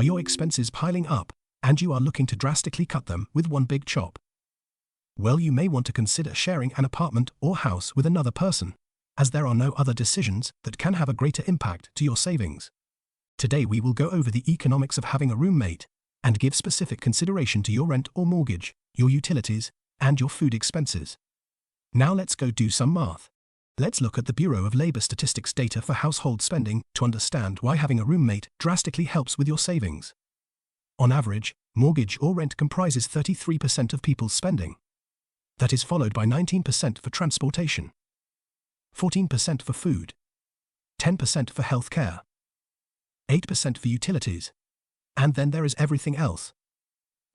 Are your expenses piling up, and you are looking to drastically cut them with one big chop? Well, you may want to consider sharing an apartment or house with another person, as there are no other decisions that can have a greater impact to your savings. Today we will go over the economics of having a roommate, and give specific consideration to your rent or mortgage, your utilities, and your food expenses. Now let's go do some math. Let's look at the Bureau of Labor Statistics data for household spending to understand why having a roommate drastically helps with your savings. On average, mortgage or rent comprises 33% of people's spending. That is followed by 19% for transportation, 14% for food, 10% for healthcare, 8% for utilities, and then there is everything else.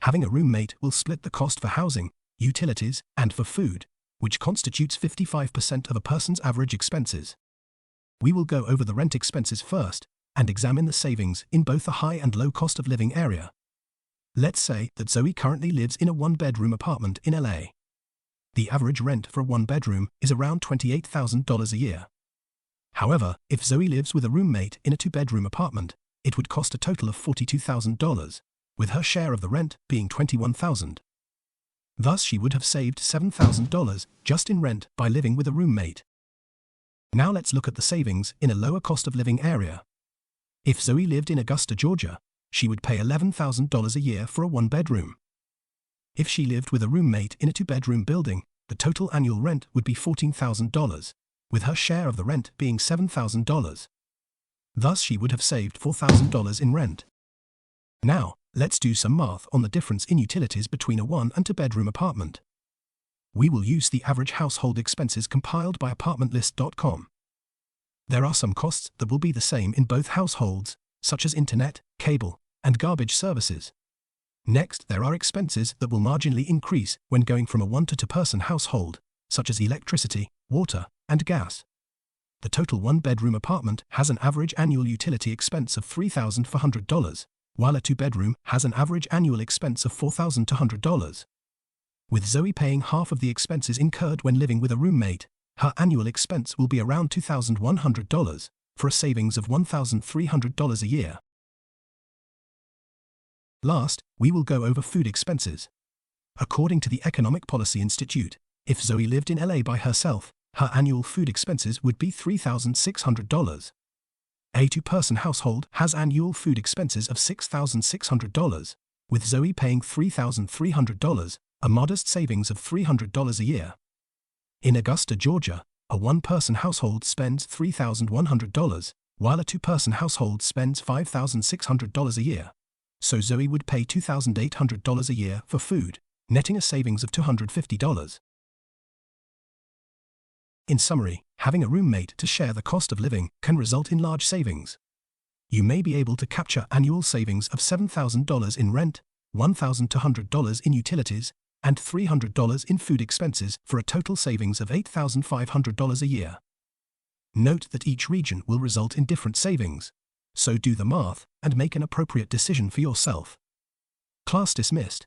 Having a roommate will split the cost for housing, utilities, and for food, which constitutes 55% of a person's average expenses. We will go over the rent expenses first, and examine the savings in both the high and low cost of living area. Let's say that Zoe currently lives in a one-bedroom apartment in LA. The average rent for a one-bedroom is around $28,000 a year. However, if Zoe lives with a roommate in a two-bedroom apartment, it would cost a total of $42,000, with her share of the rent being $21,000. Thus, she would have saved $7,000 just in rent by living with a roommate. Now let's look at the savings in a lower cost of living area. If Zoe lived in Augusta, Georgia, she would pay $11,000 a year for a one-bedroom. If she lived with a roommate in a two-bedroom building, the total annual rent would be $14,000, with her share of the rent being $7,000. Thus, she would have saved $4,000 in rent. Now, let's do some math on the difference in utilities between a one- and two-bedroom apartment. We will use the average household expenses compiled by apartmentlist.com. There are some costs that will be the same in both households, such as internet, cable, and garbage services. Next, there are expenses that will marginally increase when going from a one- to two-person household, such as electricity, water, and gas. The total one-bedroom apartment has an average annual utility expense of $3,400, while a two-bedroom has an average annual expense of $4,200. With Zoe paying half of the expenses incurred when living with a roommate, her annual expense will be around $2,100, for a savings of $1,300 a year. Last, we will go over food expenses. According to the Economic Policy Institute, if Zoe lived in LA by herself, her annual food expenses would be $3,600. A two-person household has annual food expenses of $6,600, with Zoe paying $3,300, a modest savings of $300 a year. In Augusta, Georgia, a one-person household spends $3,100, while a two-person household spends $5,600 a year. So Zoe would pay $2,800 a year for food, netting a savings of $250. In summary, having a roommate to share the cost of living can result in large savings. You may be able to capture annual savings of $7,000 in rent, $1,200 in utilities, and $300 in food expenses for a total savings of $8,500 a year. Note that each region will result in different savings, so do the math and make an appropriate decision for yourself. Class dismissed.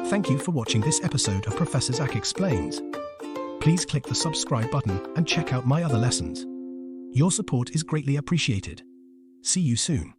Thank you for watching this episode of Professor Zach Explains. Please click the subscribe button and check out my other lessons. Your support is greatly appreciated. See you soon.